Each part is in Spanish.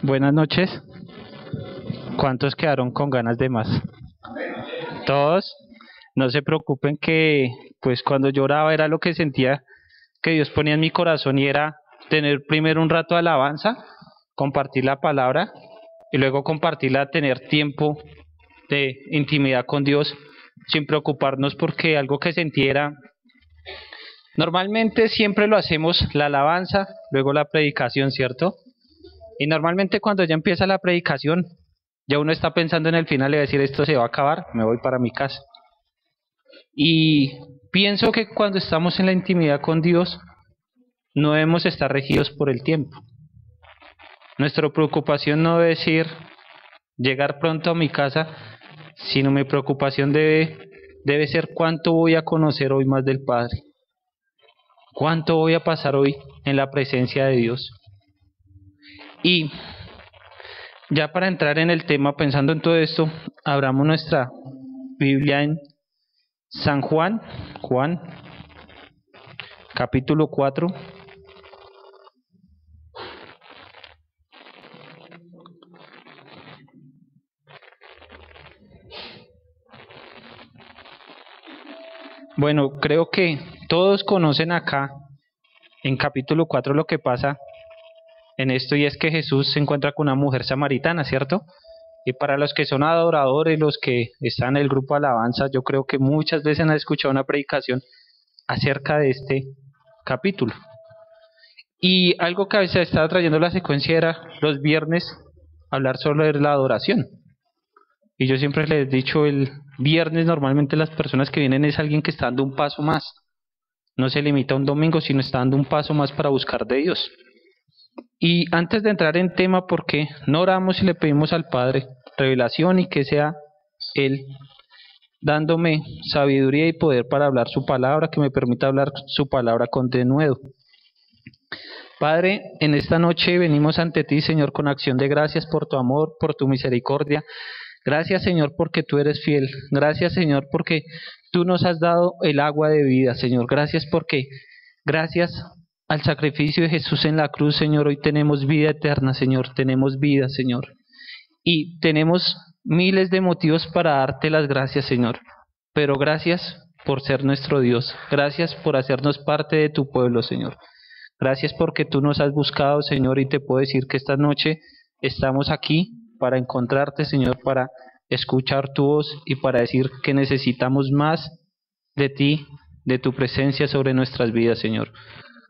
Buenas noches. ¿Cuántos quedaron con ganas de más? ¿Todos? No se preocupen que pues cuando lloraba era lo que sentía que Dios ponía en mi corazón y era tener primero un rato de alabanza, compartir la palabra y luego compartirla, tener tiempo de intimidad con Dios sin preocuparnos porque algo que sentí era, normalmente siempre lo hacemos la alabanza, luego la predicación, ¿cierto? Y normalmente cuando ya empieza la predicación, ya uno está pensando en el final y decir esto se va a acabar, me voy para mi casa. Y pienso que cuando estamos en la intimidad con Dios, no debemos estar regidos por el tiempo. Nuestra preocupación no debe ser llegar pronto a mi casa, sino mi preocupación debe ser cuánto voy a conocer hoy más del Padre, cuánto voy a pasar hoy en la presencia de Dios. Y ya para entrar en el tema, pensando en todo esto, abramos nuestra Biblia en San Juan, capítulo 4. Bueno, creo que todos conocen acá en capítulo 4 lo que pasa en esto, y es que Jesús se encuentra con una mujer samaritana, ¿cierto? Y para los que son adoradores, los que están en el grupo Alabanza, yo creo que muchas veces han escuchado una predicación acerca de este capítulo. Y algo que a veces estaba trayendo la secuencia era los viernes hablar solo de la adoración. Y yo siempre les he dicho, el viernes normalmente las personas que vienen es alguien que está dando un paso más. No se limita a un domingo, sino está dando un paso más para buscar de Dios. Y antes de entrar en tema, ¿por qué no oramos y le pedimos al Padre revelación y que sea Él dándome sabiduría y poder para hablar su palabra, que me permita hablar su palabra con denuedo? Padre, en esta noche venimos ante ti, Señor, con acción de gracias por tu amor, por tu misericordia. Gracias, Señor, porque tú eres fiel. Gracias, Señor, porque tú nos has dado el agua de vida, Señor. Gracias porque, gracias al sacrificio de Jesús en la cruz, Señor, hoy tenemos vida eterna, Señor. Tenemos vida, Señor. Y tenemos miles de motivos para darte las gracias, Señor. Pero gracias por ser nuestro Dios. Gracias por hacernos parte de tu pueblo, Señor. Gracias porque tú nos has buscado, Señor, y te puedo decir que esta noche estamos aquí para encontrarte, Señor, para escuchar tu voz y para decir que necesitamos más de ti, de tu presencia sobre nuestras vidas, Señor.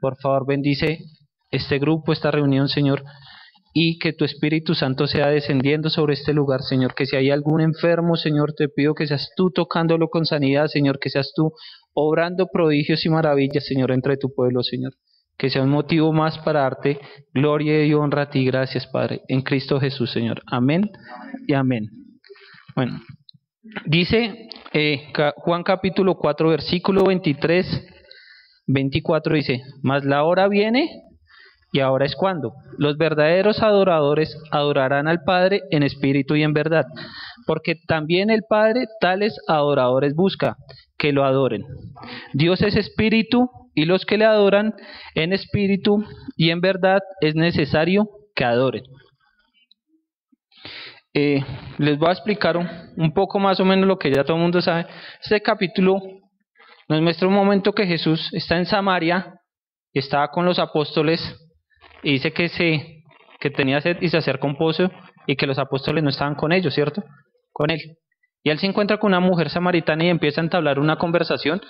Por favor, bendice este grupo, esta reunión, Señor, y que tu Espíritu Santo sea descendiendo sobre este lugar, Señor. Que si hay algún enfermo, Señor, te pido que seas tú tocándolo con sanidad, Señor, que seas tú obrando prodigios y maravillas, Señor, entre tu pueblo, Señor. Que sea un motivo más para darte gloria y honra a ti. Gracias, Padre, en Cristo Jesús, Señor. Amén y amén. Bueno, dice Juan capítulo 4, versículo 23, 24, dice: mas la hora viene, y ahora es cuando los verdaderos adoradores adorarán al Padre en espíritu y en verdad, porque también el Padre tales adoradores busca, que lo adoren. Dios es espíritu, y los que le adoran en espíritu y en verdad es necesario que adoren. Les voy a explicar un poco más o menos lo que ya todo el mundo sabe. Este capítulo nos muestra un momento que Jesús está en Samaria, estaba con los apóstoles, y dice que tenía sed y se acerca a un pozo y que los apóstoles no estaban con ellos, ¿cierto? Con él. Y él se encuentra con una mujer samaritana y empieza a entablar una conversación.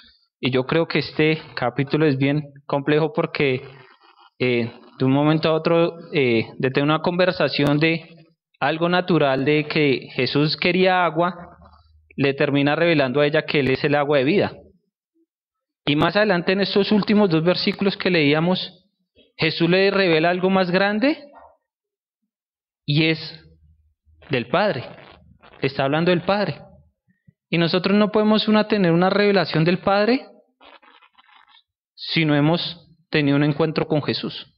Y yo creo que este capítulo es bien complejo porque de un momento a otro, de tener una conversación de algo natural de que Jesús quería agua, le termina revelando a ella que Él es el agua de vida. Y más adelante en estos últimos dos versículos que leíamos, Jesús le revela algo más grande y es del Padre. Está hablando del Padre. Y nosotros no podemos tener una revelación del Padre si no hemos tenido un encuentro con Jesús.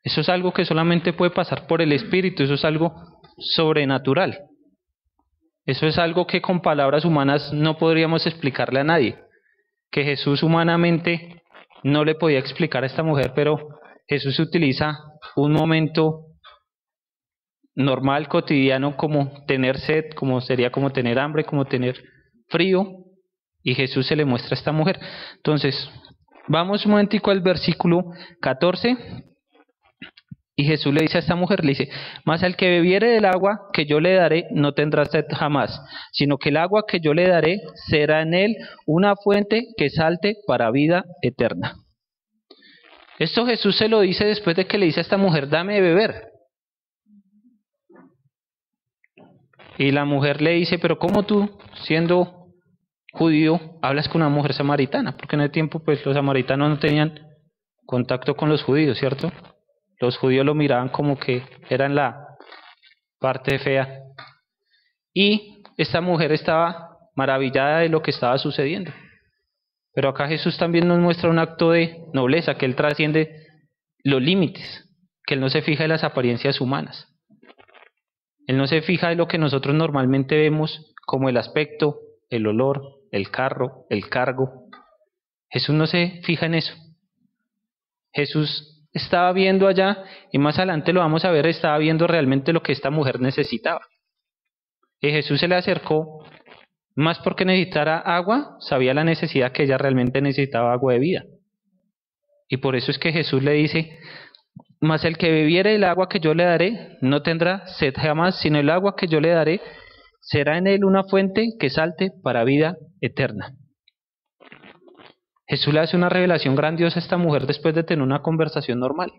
Eso es algo que solamente puede pasar por el Espíritu. Eso es algo sobrenatural. Eso es algo que con palabras humanas no podríamos explicarle a nadie. Que Jesús humanamente no le podía explicar a esta mujer, pero Jesús utiliza un momento normal, cotidiano, como tener sed, como sería como tener hambre, como tener frío, y Jesús se le muestra a esta mujer. Entonces, vamos un momentico al versículo 14, y Jesús le dice a esta mujer, le dice, mas al que bebiere del agua que yo le daré no tendrá sed jamás, sino que el agua que yo le daré será en él una fuente que salte para vida eterna. Esto Jesús se lo dice después de que le dice a esta mujer, dame de beber. Y la mujer le dice, pero ¿cómo tú, siendo judío, hablas con una mujer samaritana? Porque en el tiempo pues los samaritanos no tenían contacto con los judíos, ¿cierto? Los judíos lo miraban como que eran la parte fea. Y esta mujer estaba maravillada de lo que estaba sucediendo. Pero acá Jesús también nos muestra un acto de nobleza, que Él trasciende los límites, que Él no se fija en las apariencias humanas. Él no se fija en lo que nosotros normalmente vemos como el aspecto, el olor, el carro, el cargo. Jesús no se fija en eso. Jesús estaba viendo allá, y más adelante lo vamos a ver, estaba viendo realmente lo que esta mujer necesitaba. Y Jesús se le acercó, más porque necesitara agua, sabía la necesidad que ella realmente necesitaba, agua de vida. Y por eso es que Jesús le dice, mas el que bebiere el agua que yo le daré, no tendrá sed jamás, sino el agua que yo le daré, será en él una fuente que salte para vida eterna. Jesús le hace una revelación grandiosa a esta mujer después de tener una conversación normal.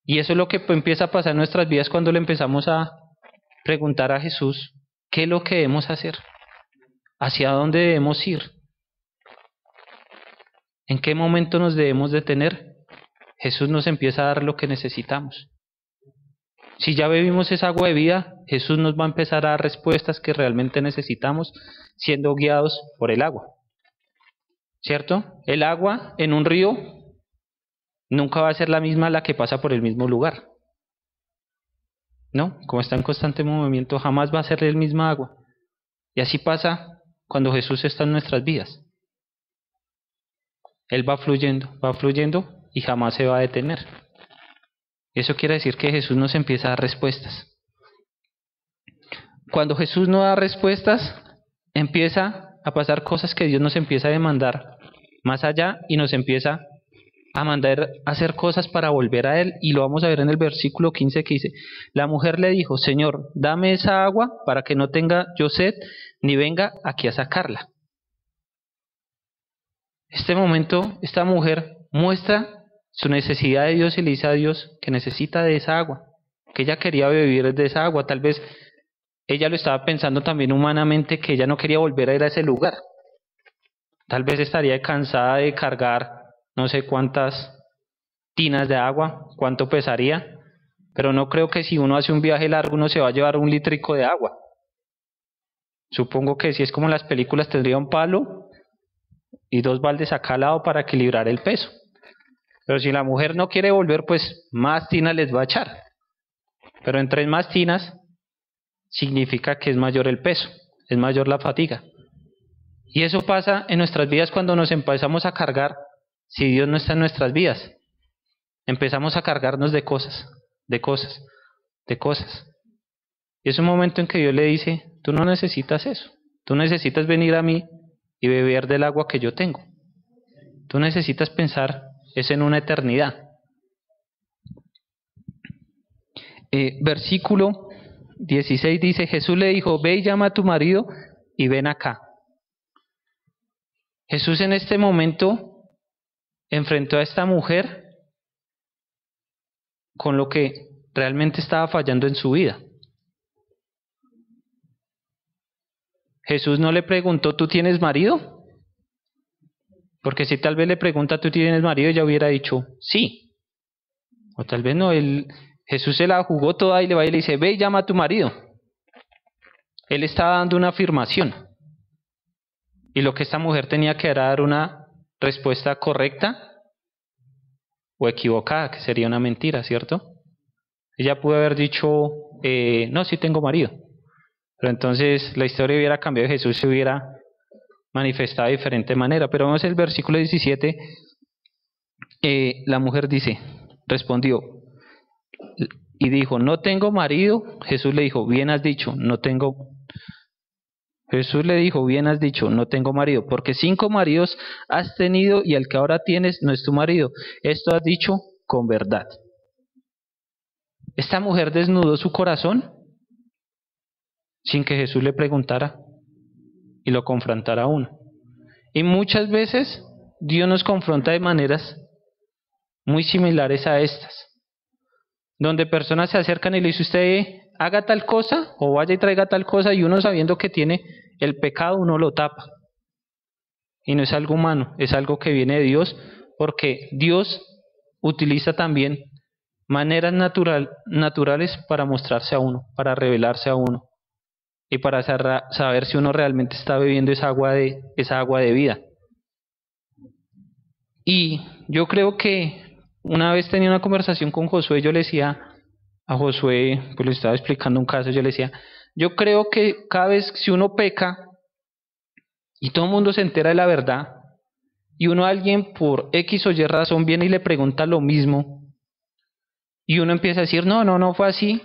Y eso es lo que empieza a pasar en nuestras vidas cuando le empezamos a preguntar a Jesús, ¿qué es lo que debemos hacer? ¿Hacia dónde debemos ir? ¿En qué momento nos debemos detener? Jesús nos empieza a dar lo que necesitamos. Si ya bebimos esa agua de vida, Jesús nos va a empezar a dar respuestas que realmente necesitamos, siendo guiados por el agua. ¿Cierto? El agua en un río nunca va a ser la misma la que pasa por el mismo lugar. ¿No? Como está en constante movimiento, jamás va a ser el misma agua. Y así pasa cuando Jesús está en nuestras vidas. Él va fluyendo y jamás se va a detener. Eso quiere decir que Jesús nos empieza a dar respuestas. Cuando Jesús no da respuestas, empieza a pasar cosas que Dios nos empieza a demandar más allá y nos empieza a mandar a hacer cosas para volver a Él, y lo vamos a ver en el versículo 15 que dice, la mujer le dijo, Señor, dame esa agua para que no tenga yo sed, ni venga aquí a sacarla. Este momento, esta mujer muestra su necesidad de Dios y le dice a Dios que necesita de esa agua, que ella quería beber de esa agua. Tal vez ella lo estaba pensando también humanamente, que ella no quería volver a ir a ese lugar. Tal vez estaría cansada de cargar no sé cuántas tinas de agua, cuánto pesaría, pero no creo que si uno hace un viaje largo uno se va a llevar un litrico de agua. Supongo que si es como en las películas tendría un palo y dos baldes acá al lado para equilibrar el peso. Pero si la mujer no quiere volver, pues más tinas les va a echar. Pero entre más tinas significa que es mayor el peso, es mayor la fatiga. Y eso pasa en nuestras vidas cuando nos empezamos a cargar. Si Dios no está en nuestras vidas, empezamos a cargarnos de cosas. Y es un momento en que Dios le dice, tú no necesitas eso. Tú necesitas venir a mí y beber del agua que yo tengo. Tú necesitas pensar es en una eternidad. Versículo 16 dice, Jesús le dijo, ve y llama a tu marido y ven acá. Jesús en este momento enfrentó a esta mujer con lo que realmente estaba fallando en su vida. Jesús no le preguntó, ¿tú tienes marido? Porque si tal vez le pregunta, ¿tú tienes marido? Ella hubiera dicho, sí. O tal vez no, Jesús se la jugó toda y le va y le dice, ve y llama a tu marido. Él estaba dando una afirmación. Y lo que esta mujer tenía que era dar una respuesta correcta o equivocada, que sería una mentira, ¿cierto? Ella pudo haber dicho, no, sí tengo marido. Pero entonces la historia hubiera cambiado y Jesús se hubiera manifestado de diferente manera. Pero vamos al versículo 17. La mujer dice, respondió, y dijo, no tengo marido, Jesús le dijo, bien has dicho, no tengo. Jesús le dijo, bien has dicho, no tengo marido, porque 5 maridos has tenido y el que ahora tienes no es tu marido. Esto has dicho con verdad. Esta mujer desnudó su corazón sin que Jesús le preguntara y lo confrontara a uno. Y muchas veces Dios nos confronta de maneras muy similares a estas, donde personas se acercan y le dicen, usted haga tal cosa o vaya y traiga tal cosa, y uno sabiendo que tiene el pecado, uno lo tapa. Y no es algo humano, es algo que viene de Dios, porque Dios utiliza también maneras naturales para mostrarse a uno, para revelarse a uno, y para saber si uno realmente está bebiendo esa agua de vida. Y yo creo que una vez tenía una conversación con Josué, yo le decía a Josué, pues le estaba explicando un caso, yo le decía, yo creo que cada vez si uno peca y todo el mundo se entera de la verdad, y uno a alguien por X o Y razón viene y le pregunta lo mismo, y uno empieza a decir, no fue así,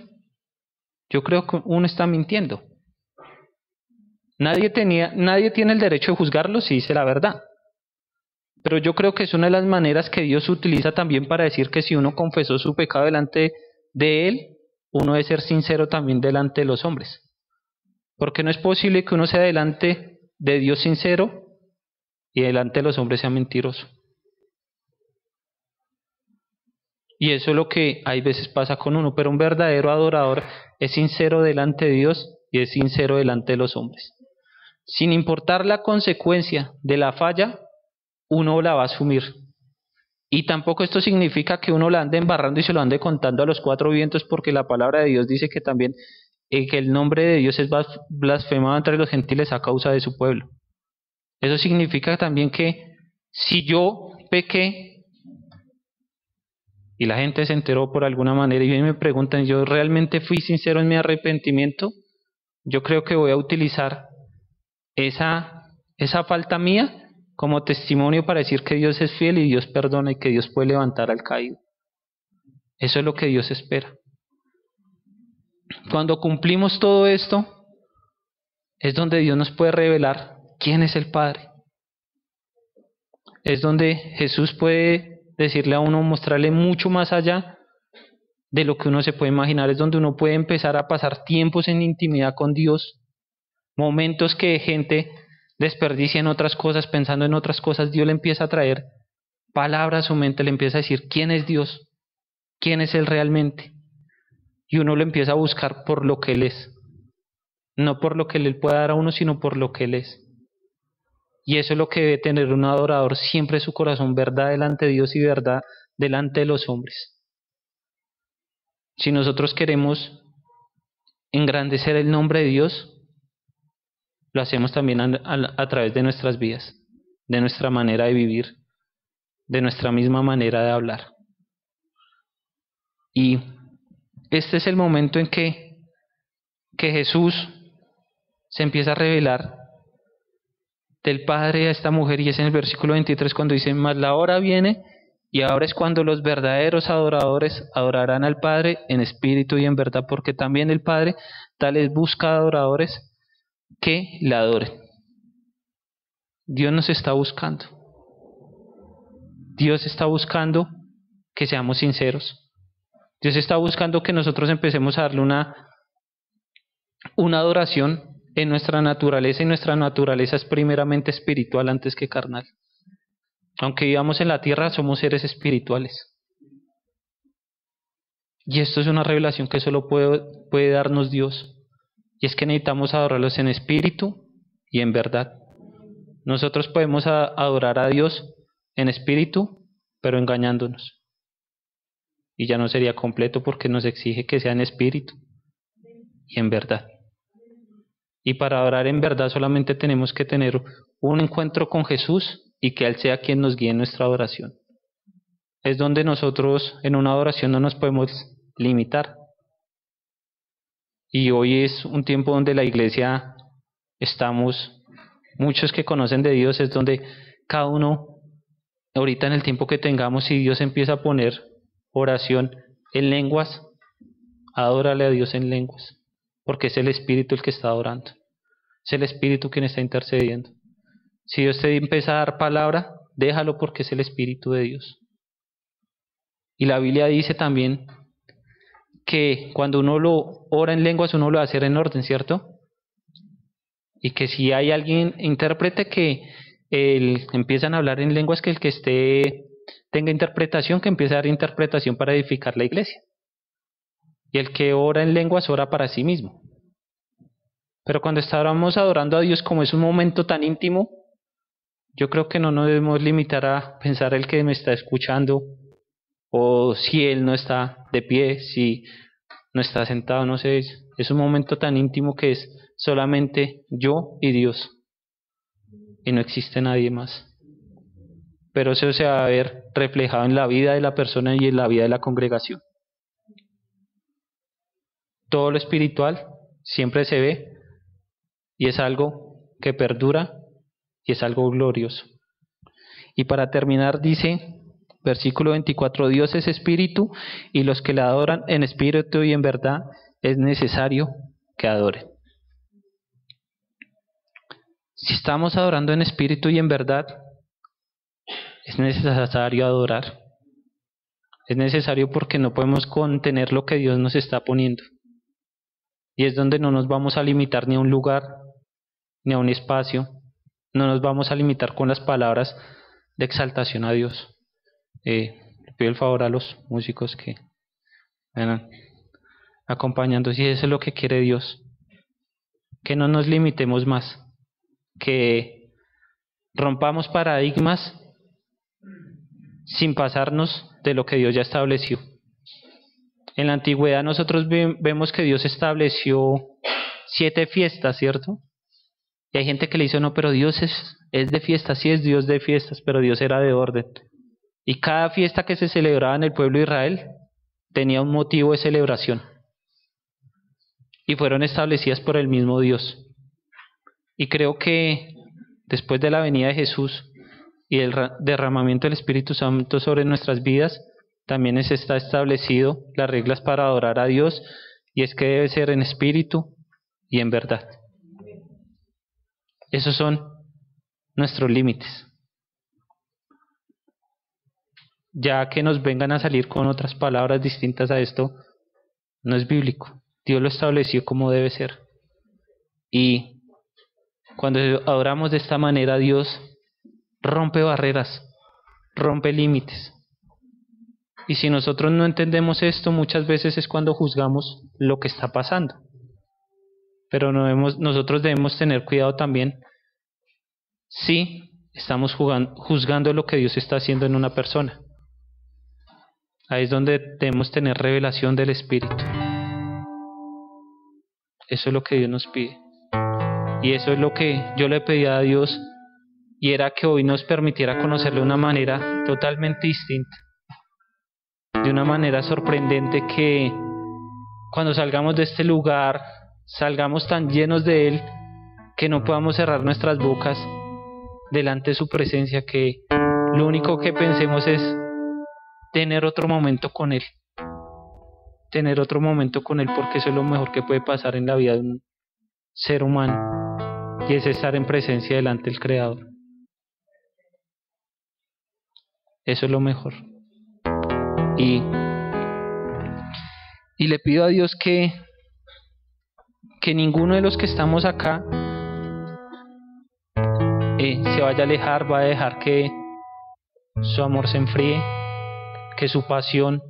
yo creo que uno está mintiendo. Nadie tiene el derecho de juzgarlo si dice la verdad. Pero yo creo que es una de las maneras que Dios utiliza también para decir que si uno confesó su pecado delante de Él, uno debe ser sincero también delante de los hombres. Porque no es posible que uno sea delante de Dios sincero y delante de los hombres sea mentiroso. Y eso es lo que hay veces pasa con uno, pero un verdadero adorador es sincero delante de Dios y es sincero delante de los hombres. Sin importar la consecuencia de la falla, uno la va a asumir. Y tampoco esto significa que uno la ande embarrando y se lo ande contando a los 4 vientos, porque la palabra de Dios dice que también que el nombre de Dios es blasfemado entre los gentiles a causa de su pueblo. Eso significa también que si yo pequé y la gente se enteró por alguna manera y me preguntan, ¿yo realmente fui sincero en mi arrepentimiento? Yo creo que voy a utilizar esa falta mía como testimonio para decir que Dios es fiel y Dios perdona y que Dios puede levantar al caído. Eso es lo que Dios espera. Cuando cumplimos todo esto, es donde Dios nos puede revelar quién es el Padre. Es donde Jesús puede decirle a uno, mostrarle mucho más allá de lo que uno se puede imaginar. Es donde uno puede empezar a pasar tiempos en intimidad con Dios, momentos que gente desperdicia en otras cosas, pensando en otras cosas. Dios le empieza a traer palabras a su mente, le empieza a decir quién es Dios, quién es Él realmente. Y uno lo empieza a buscar por lo que Él es. No por lo que Él pueda dar a uno, sino por lo que Él es. Y eso es lo que debe tener un adorador, siempre su corazón, verdad delante de Dios y verdad delante de los hombres. Si nosotros queremos engrandecer el nombre de Dios, lo hacemos también a través de nuestras vidas, de nuestra manera de vivir, de nuestra misma manera de hablar. Y este es el momento en que Jesús se empieza a revelar del Padre a esta mujer, y es en el versículo 23 cuando dice, mas la hora viene y ahora es cuando los verdaderos adoradores adorarán al Padre en espíritu y en verdad, porque también el Padre tales busca adoradores que le adoren. Dios nos está buscando. Dios está buscando que seamos sinceros. Dios está buscando que nosotros empecemos a darle una adoración en nuestra naturaleza, y nuestra naturaleza es primeramente espiritual antes que carnal. Aunque vivamos en la tierra, somos seres espirituales. Y esto es una revelación que solo puede darnos Dios. Y es que necesitamos adorarlos en espíritu y en verdad. Nosotros podemos adorar a Dios en espíritu, pero engañándonos. Y ya no sería completo, porque nos exige que sea en espíritu y en verdad. Y para adorar en verdad solamente tenemos que tener un encuentro con Jesús y que Él sea quien nos guíe en nuestra adoración. Es donde nosotros en una adoración no nos podemos limitar. Y hoy es un tiempo donde la iglesia estamos, muchos que conocen de Dios, es donde cada uno, ahorita en el tiempo que tengamos, si Dios empieza a poner oración en lenguas, Adórale a Dios en lenguas, porque es el Espíritu el que está adorando. Es el Espíritu quien está intercediendo. Si Dios te empieza a dar palabra, déjalo porque es el Espíritu de Dios. Y la Biblia dice también que cuando uno lo ora en lenguas, uno lo va a hacer en orden, ¿cierto? Y que si hay alguien intérprete que empiezan a hablar en lenguas, que el que tenga interpretación, que empiece a dar interpretación para edificar la iglesia. Y el que ora en lenguas ora para sí mismo. Pero cuando estábamos adorando a Dios, como es un momento tan íntimo, yo creo que no nos debemos limitar a pensar el que me está escuchando, o si él no está de pie, si no está sentado, no sé. Es un momento tan íntimo que es solamente yo y Dios. Y no existe nadie más. Pero eso se va a ver reflejado en la vida de la persona y en la vida de la congregación. Todo lo espiritual siempre se ve y es algo que perdura y es algo glorioso. Y para terminar dice, versículo 24, Dios es espíritu y los que le adoran en espíritu y en verdad es necesario que adoren. Si estamos adorando en espíritu y en verdad, es necesario adorar. Es necesario porque no podemos contener lo que Dios nos está poniendo. Y es donde no nos vamos a limitar ni a un lugar, ni a un espacio. No nos vamos a limitar con las palabras de exaltación a Dios. Le pido el favor a los músicos que vengan acompañando, si eso es lo que quiere Dios. Que no nos limitemos más. Que rompamos paradigmas sin pasarnos de lo que Dios ya estableció. En la antigüedad nosotros vemos que Dios estableció 7 fiestas, ¿cierto? Y hay gente que le dice, no, pero Dios es de fiestas, sí es Dios de fiestas, pero Dios era de orden. Y cada fiesta que se celebraba en el pueblo de Israel tenía un motivo de celebración. Y fueron establecidas por el mismo Dios. Y creo que después de la venida de Jesús y el derramamiento del Espíritu Santo sobre nuestras vidas, también está establecido las reglas para adorar a Dios, y es que debe ser en espíritu y en verdad. Esos son nuestros límites. Ya que nos vengan a salir con otras palabras distintas a esto, no es bíblico. Dios lo estableció como debe ser. Y cuando adoramos de esta manera, Dios rompe barreras, rompe límites. Y si nosotros no entendemos esto, muchas veces es cuando juzgamos lo que está pasando. Pero nosotros debemos tener cuidado también si estamos juzgando lo que Dios está haciendo en una persona. Ahí es donde debemos tener revelación del Espíritu. Eso es lo que Dios nos pide. Y eso es lo que yo le pedí a Dios, y era que hoy nos permitiera conocerle de una manera totalmente distinta. De una manera sorprendente, que cuando salgamos de este lugar, salgamos tan llenos de Él, que no podamos cerrar nuestras bocas delante de su presencia, que lo único que pensemos es tener otro momento con Él. Tener otro momento con Él, porque eso es lo mejor que puede pasar en la vida de un ser humano, y es estar en presencia delante del Creador. Eso es lo mejor. Y le pido a Dios que ninguno de los que estamos acá se vaya a alejar, va a dejar que su amor se enfríe, que su pasión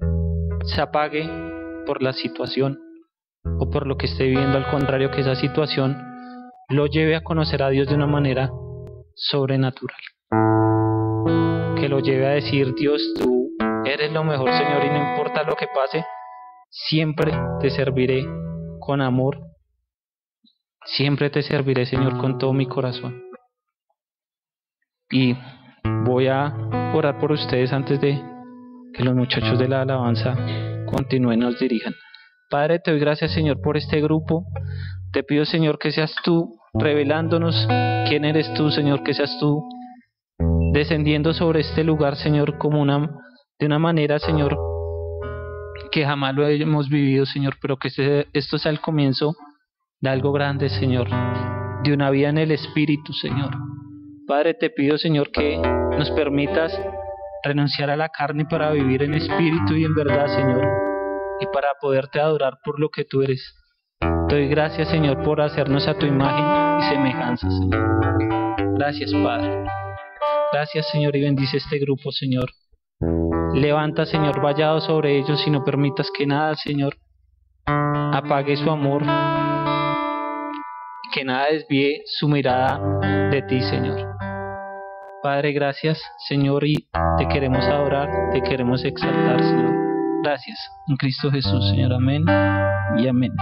se apague por la situación o por lo que esté viviendo. Al contrario, que esa situación lo lleve a conocer a Dios de una manera sobrenatural, que lo lleve a decir: Dios, tú eres lo mejor, Señor, y no importa lo que pase, siempre te serviré con amor, siempre te serviré, Señor, con todo mi corazón. Y voy a orar por ustedes antes de que los muchachos de la alabanza continúen y nos dirijan. Padre, te doy gracias, Señor, por este grupo. Te pido, Señor, que seas tú revelándonos quién eres tú, Señor, que seas tú descendiendo sobre este lugar, Señor, como de una manera, Señor, que jamás lo hemos vivido, Señor, pero que esto sea el comienzo de algo grande, Señor, de una vida en el Espíritu, Señor. Padre, te pido, Señor, que nos permitas renunciar a la carne para vivir en espíritu y en verdad, Señor, y para poderte adorar por lo que tú eres. Te doy gracias, Señor, por hacernos a tu imagen y semejanza, Señor. Gracias, Padre. Gracias, Señor, y bendice este grupo, Señor. Levanta, Señor, vallado sobre ellos y no permitas que nada, Señor, apague su amor, que nada desvíe su mirada de ti, Señor. Padre, gracias, Señor, y te queremos adorar, te queremos exaltar, Señor. Gracias, en Cristo Jesús, Señor. Amén y amén.